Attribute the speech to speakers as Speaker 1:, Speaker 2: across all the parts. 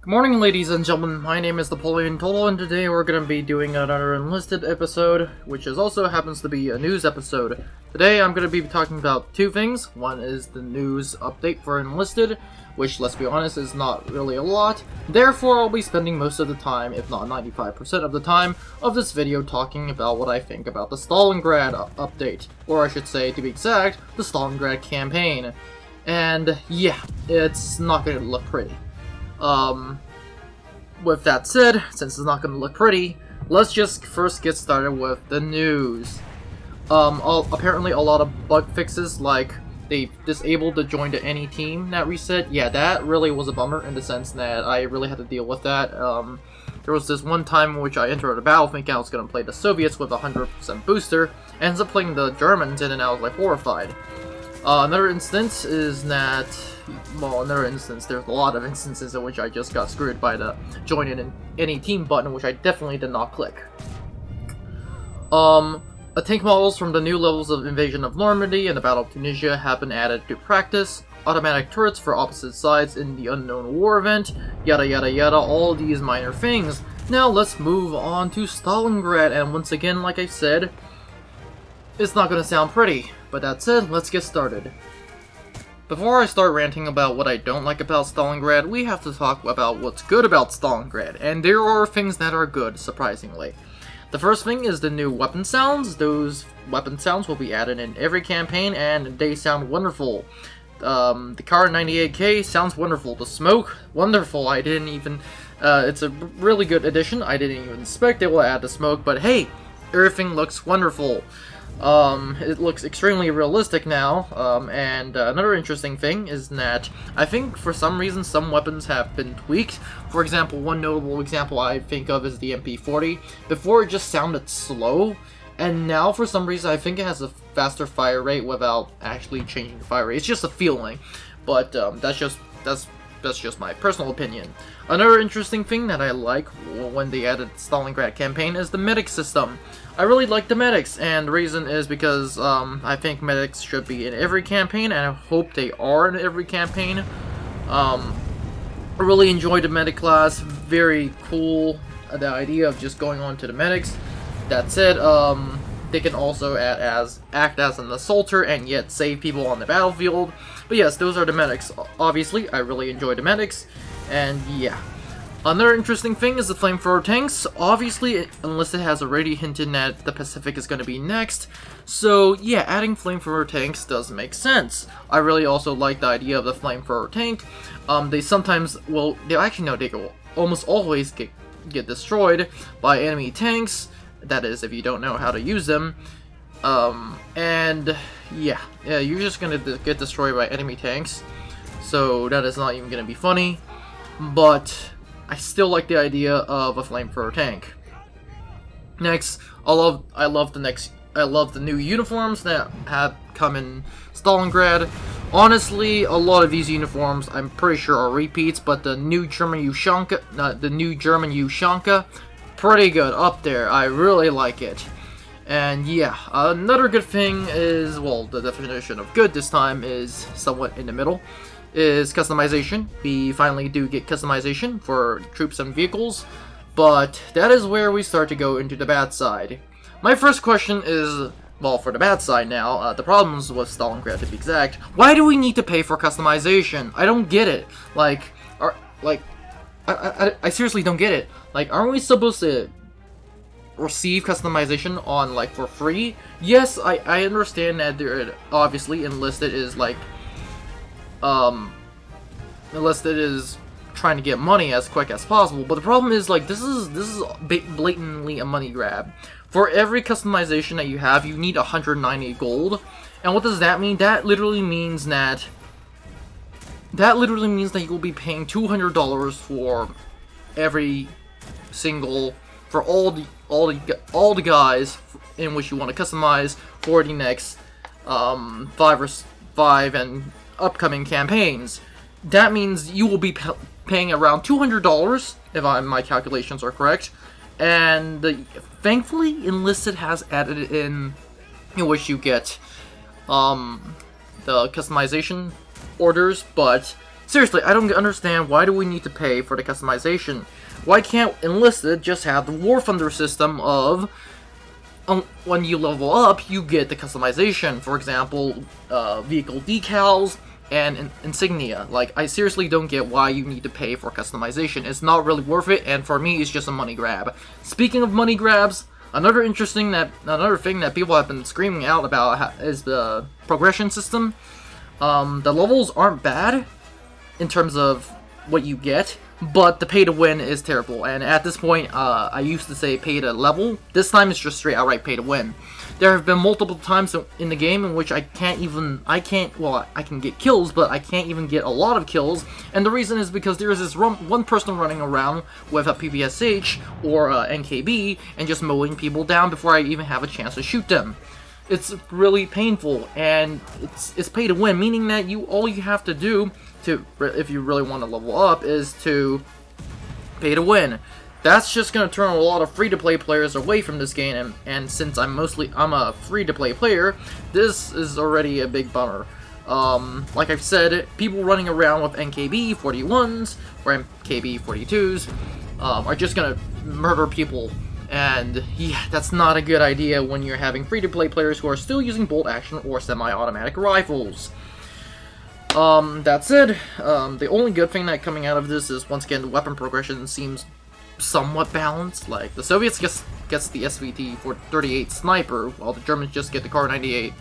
Speaker 1: Good morning, ladies and gentlemen. My name is Napoleon Total, and today we're going to be doing another Enlisted episode, which also happens to be a news episode. Today I'm going to be talking about two things. One is the news update for Enlisted, which, let's be honest, is not really a lot. Therefore, I'll be spending most of the time, if not 95% of the time, of this video talking about what I think about the Stalingrad update. Or I should say, to be exact, the Stalingrad campaign. And yeah, it's not going to look pretty. With that said, since it's not going to look pretty, let's just first get started with the news. Apparently a lot of bug fixes, like they disabled the join to any team that reset. Yeah, that really was a bummer in the sense that I really had to deal with that. There was this one time in which I entered a battle thinking I was going to play the Soviets with a 100% booster, and ends up playing the Germans, and then I was like horrified. Another instance is that, well, there's a lot of instances in which I just got screwed by the join in any team button, which I definitely did not click. Tank models from the new levels of Invasion of Normandy and the Battle of Tunisia have been added to practice. Automatic turrets for opposite sides in the Unknown War event, yada yada yada, all these minor things. Now let's move on to Stalingrad, and once again, like I said, it's not gonna sound pretty. But that said, let's get started. Before I start ranting about what I don't like about Stalingrad, we have to talk about what's good about Stalingrad, and there are things that are good, surprisingly. The first thing is the new weapon sounds. Those weapon sounds will be added in every campaign, and they sound wonderful. The Kar 98K sounds wonderful. The smoke, wonderful. I didn't even, it's a really good addition. I didn't even expect they will add the smoke, but hey, everything looks wonderful. It looks extremely realistic now, and another interesting thing is that I think for some reason some weapons have been tweaked. For example, one notable example I think of is the MP40. Before it just sounded slow, and now for some reason I think it has a faster fire rate without actually changing the fire rate. It's just a feeling, but that's just my personal opinion. Another interesting thing that I like when they added Stalingrad campaign is the medic system. I really like the medics, and the reason is because I think medics should be in every campaign, and I hope they are in every campaign. I really enjoy the medic class. Very cool, the idea of just going on to the medics. That said, they can also act as an assaulter and yet save people on the battlefield. But yes, those are the medics. Obviously, I really enjoy the medics, and yeah. Another interesting thing is the flamethrower tanks. Obviously, Enlisted has already hinted that the Pacific is going to be next, so yeah, adding flamethrower tanks does make sense. I really also like the idea of the flamethrower tank. They sometimes, well, they will almost always get destroyed by enemy tanks. That is, if you don't know how to use them. And yeah, you're just going to get destroyed by enemy tanks, so that is not even going to be funny, but I still like the idea of a flamethrower tank. Next, I love the new uniforms that have come in Stalingrad. Honestly, a lot of these uniforms I'm pretty sure are repeats, but the new German Ushanka, pretty good up there. I really like it. And yeah, another good thing is, well, the definition of good this time is somewhat in the middle, is customization. We finally do get customization for troops and vehicles, but that is where we start to go into the bad side. My first question is, well, for the bad side now, the problems with Stalingrad to be exact. Why do we need to pay for customization? I don't get it. I seriously don't get it. Like, aren't we supposed to receive customization on, like, for free? Yes, I understand that there, obviously, Enlisted is, like, Enlisted is trying to get money as quick as possible, but the problem is, like, this is blatantly a money grab. For every customization that you have, you need 190 gold, and what does that mean? That literally means that you will be paying $200 for every single, for all the guys in which you want to customize for the next 5 and upcoming campaigns. That means you will be paying around $200 if my calculations are correct, and thankfully Enlisted has added in which you get the customization orders, but Seriously, I don't understand why do we need to pay for the customization. Why can't Enlisted just have the War Thunder system of when you level up, you get the customization. For example, vehicle decals and insignia. Like, I seriously don't get why you need to pay for customization. It's not really worth it, and for me, it's just a money grab. Speaking of money grabs, another thing that people have been screaming out about is the progression system. The levels aren't bad in terms of what you get, but the pay to win is terrible. And at this point, I used to say pay to level. This time it's just straight outright pay to win. There have been multiple times in the game in which I can get kills, but I can't even get a lot of kills. And the reason is because there is this one person running around with a PPSH or a NKB and just mowing people down before I even have a chance to shoot them. It's really painful, and it's pay to win, meaning that all you have to do if you really want to level up is to pay to win. That's just going to turn a lot of free-to-play players away from this game, and since I'm a free-to-play player, this is already a big bummer. Like I've said, people running around with NKB 41s or NKB 42s are just going to murder people, and yeah, that's not a good idea when you're having free-to-play players who are still using bolt-action or semi-automatic rifles. That said, the only good thing that coming out of this is, once again, the weapon progression seems somewhat balanced. Like, the Soviets gets the SVT-38 sniper, while the Germans just get the Kar 98.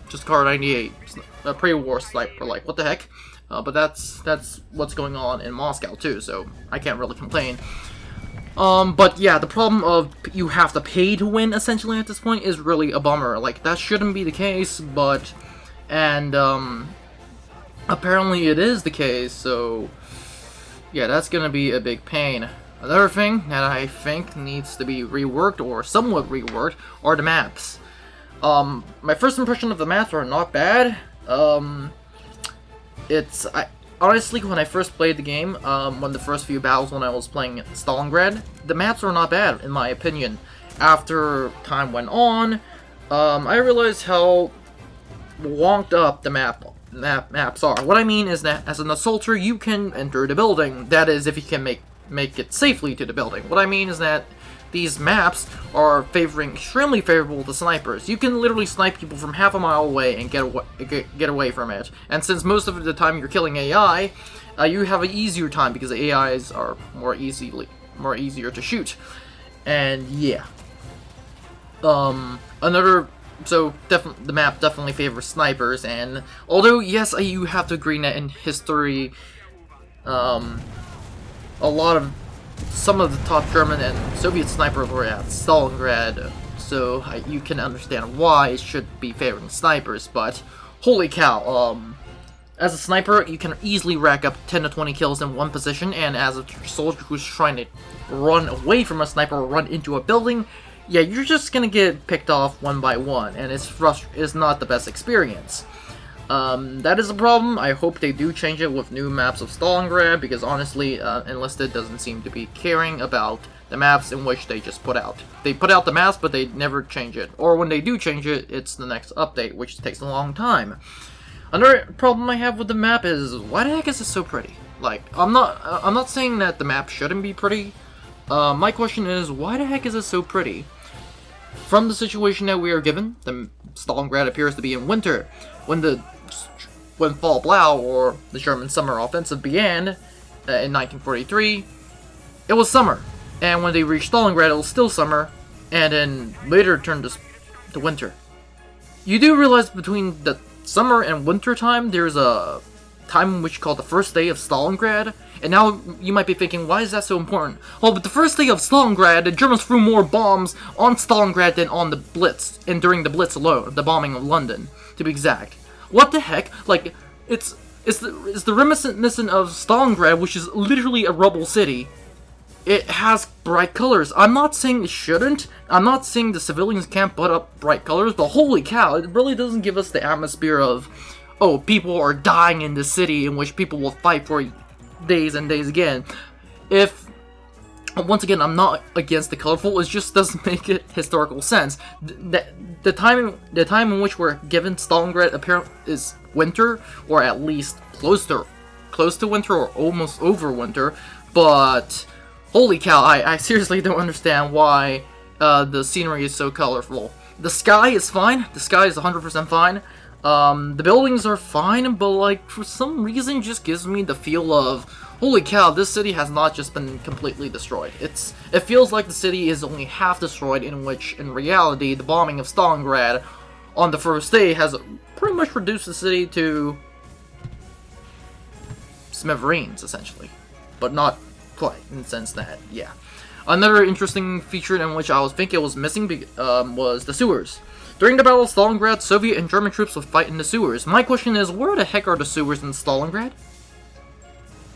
Speaker 1: Just Kar 98, a pre-war sniper. Like, what the heck? But that's what's going on in Moscow too, so I can't really complain. But yeah, the problem of you have to pay to win essentially at this point is really a bummer. Like, that shouldn't be the case, but apparently it is the case, so yeah, that's gonna be a big pain. Another thing that I think needs to be reworked, or somewhat reworked, are the maps. My first impression of the maps are not bad. Honestly, when I first played the game, the first few battles when I was playing Stalingrad, the maps were not bad, in my opinion. After time went on, I realized how wonked up the maps are. What I mean is that as an assaulter, you can enter the building. That is, if you can make it safely to the building. What I mean is that these maps are extremely favorable to snipers. You can literally snipe people from half a mile away and get away from it. And since most of the time you're killing AI, you have an easier time because the AIs are more easier to shoot. And yeah. So the map definitely favors snipers, and although yes, you have to agree that in history, some of the top German and Soviet snipers were at Stalingrad, so you can understand why it should be favoring snipers. But holy cow, as a sniper, you can easily rack up 10 to 20 kills in one position, and as a soldier who's trying to run away from a sniper or run into a building, yeah, you're just gonna get picked off one by one, and it's not the best experience. That is a problem. I hope they do change it with new maps of Stalingrad, because honestly, Enlisted doesn't seem to be caring about the maps in which they just put out. They put out the maps, but they never change it. Or when they do change it, it's the next update, which takes a long time. Another problem I have with the map is, why the heck is it so pretty? Like, I'm not saying that the map shouldn't be pretty. My question is, why the heck is it so pretty? From the situation that we are given, the Stalingrad appears to be in winter. When Fall Blau, or the German summer offensive, began in 1943, it was summer. And when they reached Stalingrad, it was still summer, and then later turned to winter. You do realize between the summer and winter time, there's a time which called the first day of Stalingrad, and now you might be thinking, why is that so important? Well, but the first day of Stalingrad, the Germans threw more bombs on Stalingrad than on the Blitz, and during the Blitz alone, the bombing of London, to be exact. What the heck? Like, it's the reminiscent of Stalingrad, which is literally a rubble city. It has bright colors. I'm not saying it shouldn't. I'm not saying the civilians can't put up bright colors, but holy cow, it really doesn't give us the atmosphere of, oh, people are dying in the city in which people will fight for days and days again. If once again, I'm not against the colorful. It just doesn't make it historical sense. The time in which we're given Stalingrad apparently is winter, or at least close to winter, or almost over winter. But holy cow, I seriously don't understand why the scenery is so colorful. The sky is fine. The sky is 100% fine. The buildings are fine, but like for some reason, just gives me the feel of, holy cow, this city has not just been completely destroyed. It feels like the city is only half destroyed, in which, in reality, the bombing of Stalingrad on the first day has pretty much reduced the city to smithereens, essentially. But not quite, in the sense that, yeah. Another interesting feature in which I was thinking was missing was the sewers. During the Battle of Stalingrad, Soviet and German troops would fight in the sewers. My question is, where the heck are the sewers in Stalingrad?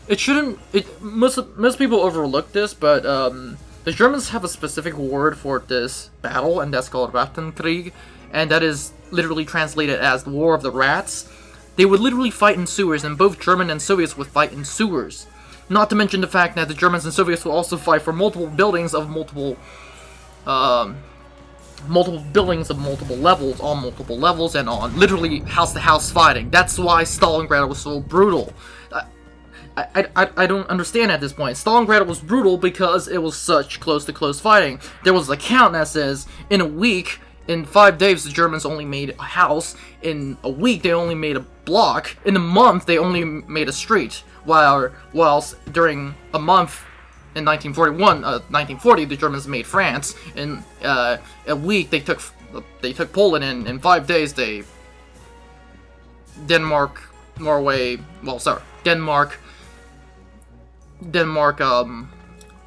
Speaker 1: It shouldn't... most people overlook this, but the Germans have a specific word for this battle, and that's called Rattenkrieg, and that is literally translated as the War of the Rats. They would literally fight in sewers, and both German and Soviets would fight in sewers. Not to mention the fact that the Germans and Soviets will also fight for multiple buildings of multiple buildings of multiple levels, on multiple levels, and on literally house-to-house fighting. That's why Stalingrad was so brutal. I don't understand at this point. Stalingrad was brutal because it was such close-to-close fighting. There was a count that says, in a week, in 5 days, the Germans only made a house. In a week, they only made a block. In a month, they only made a street. Whilst during a month in 1940, the Germans made France. In a week, they took Poland. In 5 days, Denmark,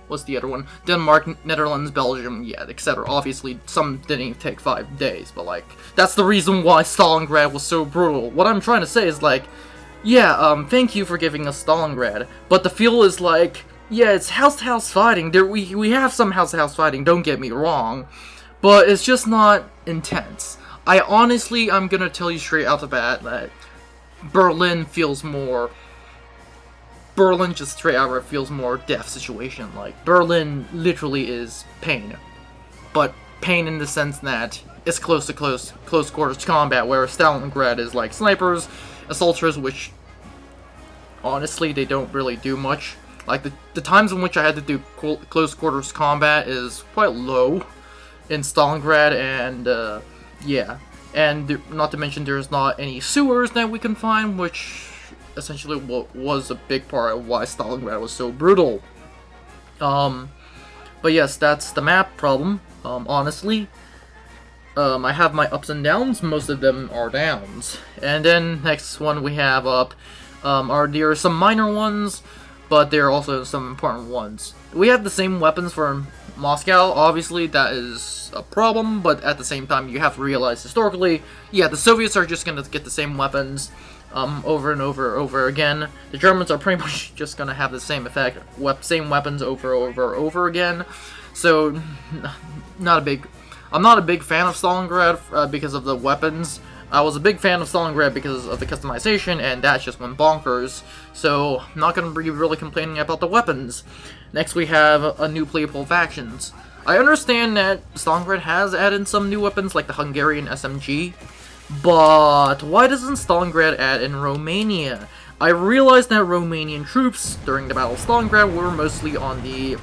Speaker 1: what's the other one? Denmark, Netherlands, Belgium, yeah, etc. Obviously, some didn't even take 5 days, but like, that's the reason why Stalingrad was so brutal. What I'm trying to say is like, yeah, thank you for giving us Stalingrad, but the feel is like, yeah, it's house-to-house fighting. We have some house-to-house fighting, don't get me wrong, but it's just not intense. I'm gonna tell you straight out the bat that Berlin just straight out feels more death situation. Like, Berlin literally is pain. But pain in the sense that it's close quarters combat, whereas Stalingrad is like snipers, assaulters, which honestly they don't really do much. Like, the times in which I had to do close quarters combat is quite low in Stalingrad, and yeah. And not to mention there's not any sewers that we can find, which essentially was a big part of why Stalingrad was so brutal. But yes, that's the map problem, honestly. I have my ups and downs, most of them are downs. And then next one we have up there are some minor ones, but there are also some important ones. We have the same weapons for Moscow. Obviously that is a problem, but at the same time you have to realize historically, yeah, the Soviets are just gonna get the same weapons over and over again. The Germans are pretty much just gonna have the same effect, same weapons over again. So I'm not a big fan of Stalingrad because of the weapons. I was a big fan of Stalingrad because of the customization, and that just went bonkers. So I'm not gonna be really complaining about the weapons. Next we have a new playable factions. I understand that Stalingrad has added some new weapons like the Hungarian SMG, but why doesn't Stalingrad add in Romania? I realized that Romanian troops during the Battle of Stalingrad were mostly on the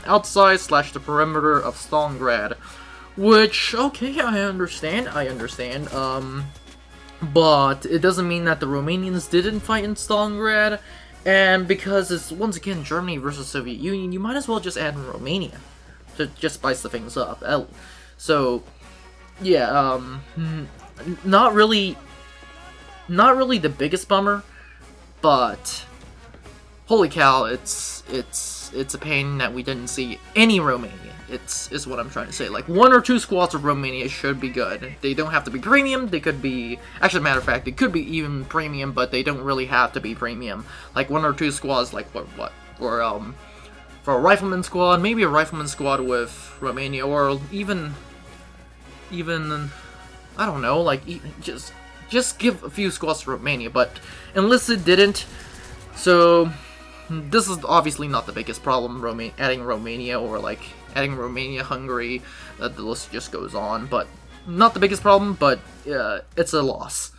Speaker 1: outside / the perimeter of Stalingrad, which, okay, I understand, but it doesn't mean that the Romanians didn't fight in Stalingrad, and because it's, once again, Germany versus Soviet Union, you might as well just add in Romania to just spice the things up. So, yeah, not really the biggest bummer, but holy cow, it's a pain that we didn't see any Romania. Is what I'm trying to say. Like, 1 or 2 squads of Romania should be good. They don't have to be premium. They could be, actually, matter of fact, they could be even premium, but they don't really have to be premium. Like 1 or 2 squads, like what, for a rifleman squad, maybe a rifleman squad with Romania, or even I don't know, like just give a few squads to Romania. But Enlisted didn't, so this is obviously not the biggest problem, adding Romania, or like adding Romania, Hungary, the list just goes on, but not the biggest problem, but it's a loss.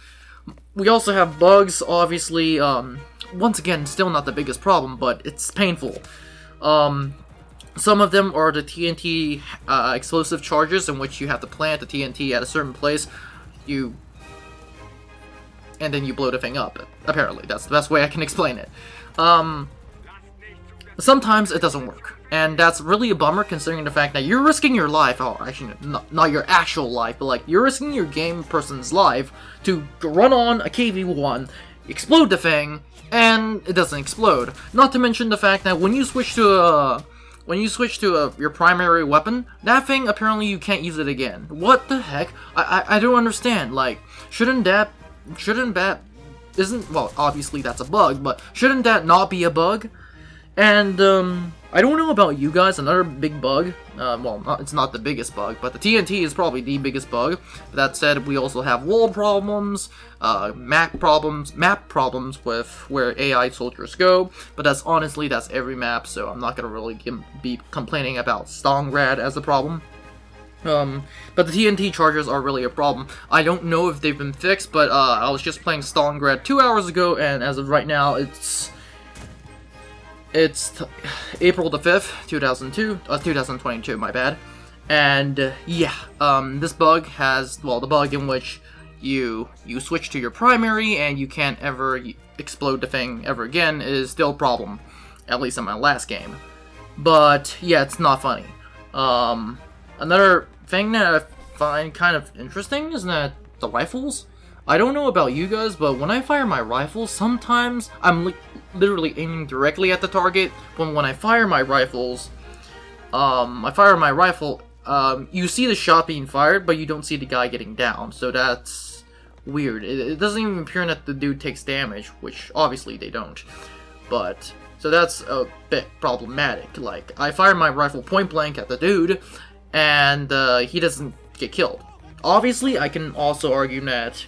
Speaker 1: We also have bugs, obviously, once again, still not the biggest problem, but it's painful. Some of them are the TNT explosive charges, in which you have to plant the TNT at a certain place, and then you blow the thing up. Apparently, that's the best way I can explain it. Sometimes it doesn't work, and that's really a bummer, considering the fact that you're risking your life. Oh, actually, not your actual life, but like you're risking your game person's life to run on a KV-1, explode the thing, and it doesn't explode. Not to mention the fact that when you switch to your primary weapon, that thing, apparently you can't use it again. What the heck? I don't understand. Like, well, obviously that's a bug, but shouldn't that not be a bug? And, I don't know about you guys, another big bug, it's not the biggest bug, but the TNT is probably the biggest bug. That said, we also have wall problems, map problems with where AI soldiers go, but that's every map, so I'm not gonna really be complaining about Stalingrad as a problem. But the TNT charges are really a problem. I don't know if they've been fixed, but I was just playing Stalingrad 2 hours ago, and as of right now, it's April the 5th, 2022, my bad. And yeah, this bug has, well, the bug in which you switch to your primary and you can't ever explode the thing ever again is still a problem, at least in my last game. But yeah, it's not funny. Another thing that I find kind of interesting is that the rifles. I don't know about you guys, but when I fire my rifle, sometimes I'm literally aiming directly at the target. But when I fire my rifles, you see the shot being fired, but you don't see the guy getting down. So that's weird. It doesn't even appear that the dude takes damage, which obviously they don't. But so that's a bit problematic. Like, I fire my rifle point blank at the dude, and he doesn't get killed. Obviously, you can also argue that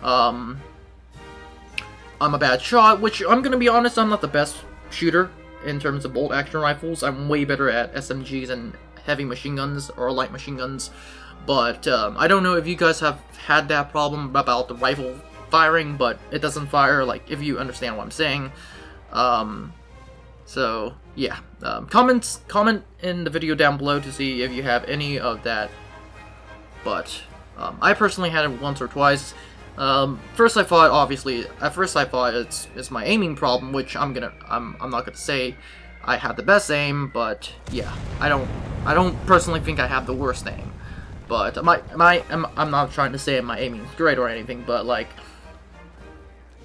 Speaker 1: I'm a bad shot, which I'm gonna be honest, I'm not the best shooter in terms of bolt action rifles. I'm way better at SMGs and heavy machine guns or light machine guns. But I don't know if you guys have had that problem about the rifle firing, but it doesn't fire, like, if you understand what I'm saying. So yeah, comment in the video down below to see if you have any of that. But I personally had it once or twice. At first I thought it's my aiming problem, which I'm not gonna say I have the best aim, but yeah, I don't personally think I have the worst aim. But I'm not trying to say my aiming is great or anything, but like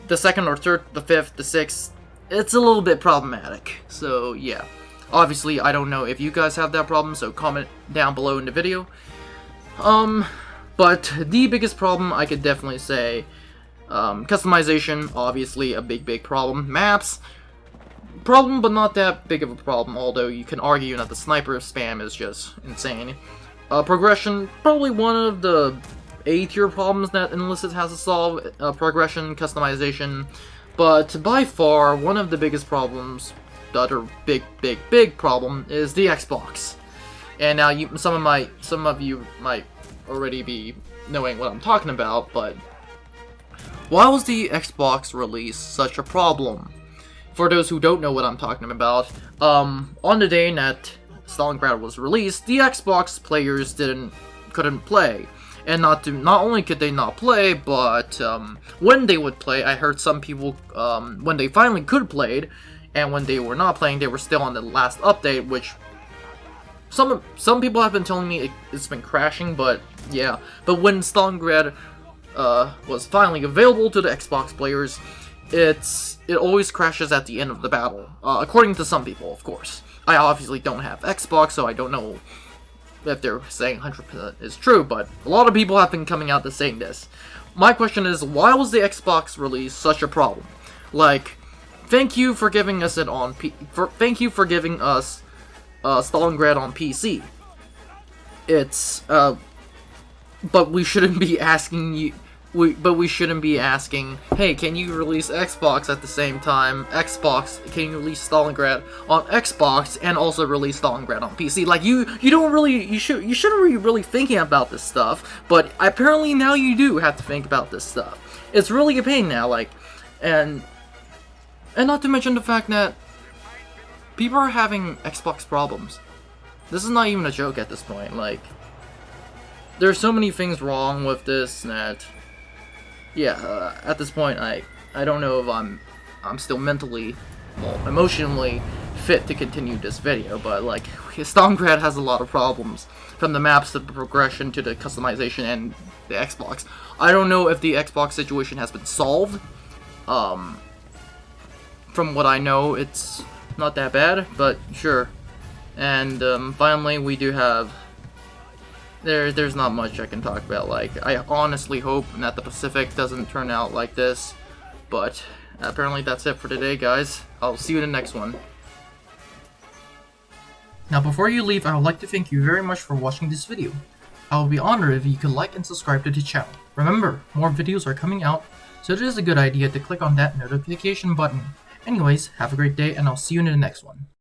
Speaker 1: the second or third, the fifth, the sixth, it's a little bit problematic. So yeah, obviously I don't know if you guys have that problem, so comment down below in the video. But the biggest problem I could definitely say, customization, obviously a big problem. Maps, problem, but not that big of a problem, although you can argue that the sniper spam is just insane. Progression, probably one of the A-tier problems that Enlisted has to solve, progression, customization, but by far, one of the biggest problems, the other big problem, is the Xbox. And now some of you might already be knowing what I'm talking about, but why was the Xbox release such a problem? For those who don't know what I'm talking about, on the day that Stalingrad was released, the Xbox players couldn't play. And not only could they not play, but when they would play, I heard some people, when they finally could play, and when they were not playing, they were still on the last update, which some people have been telling me it's been crashing, but yeah. But when Stalingrad was finally available to the Xbox players, it always crashes at the end of the battle, according to some people, of course. I obviously don't have Xbox, so I don't know if they're saying 100% is true, but a lot of people have been coming out to saying this. My question is, why was the Xbox release such a problem? Like, thank you for giving us thank you for giving us Stalingrad on PC. But we shouldn't be asking you we shouldn't be asking, hey, can you release Xbox at the same time? Xbox, can you release Stalingrad on Xbox and also release Stalingrad on PC? Like, you shouldn't be really thinking about this stuff, but apparently now you do have to think about this stuff. It's really a pain now, like, and not to mention the fact that people are having Xbox problems. This is not even a joke at this point. Like, there's so many things wrong with this that, yeah, at this point, I don't know if I'm still mentally, well, emotionally fit to continue this video, but like, Stalingrad has a lot of problems, from the maps to the progression to the customization and the Xbox. I don't know if the Xbox situation has been solved. From what I know, it's not that bad, but sure. And finally, we do have. There's not much I can talk about. Like, I honestly hope that the Pacific doesn't turn out like this, but apparently that's it for today, guys. I'll see you in the next one. Now, before you leave, I would like to thank you very much for watching this video. I would be honored if you could like and subscribe to the channel. Remember, more videos are coming out, so it is a good idea to click on that notification button. Anyways, have a great day, and I'll see you in the next one.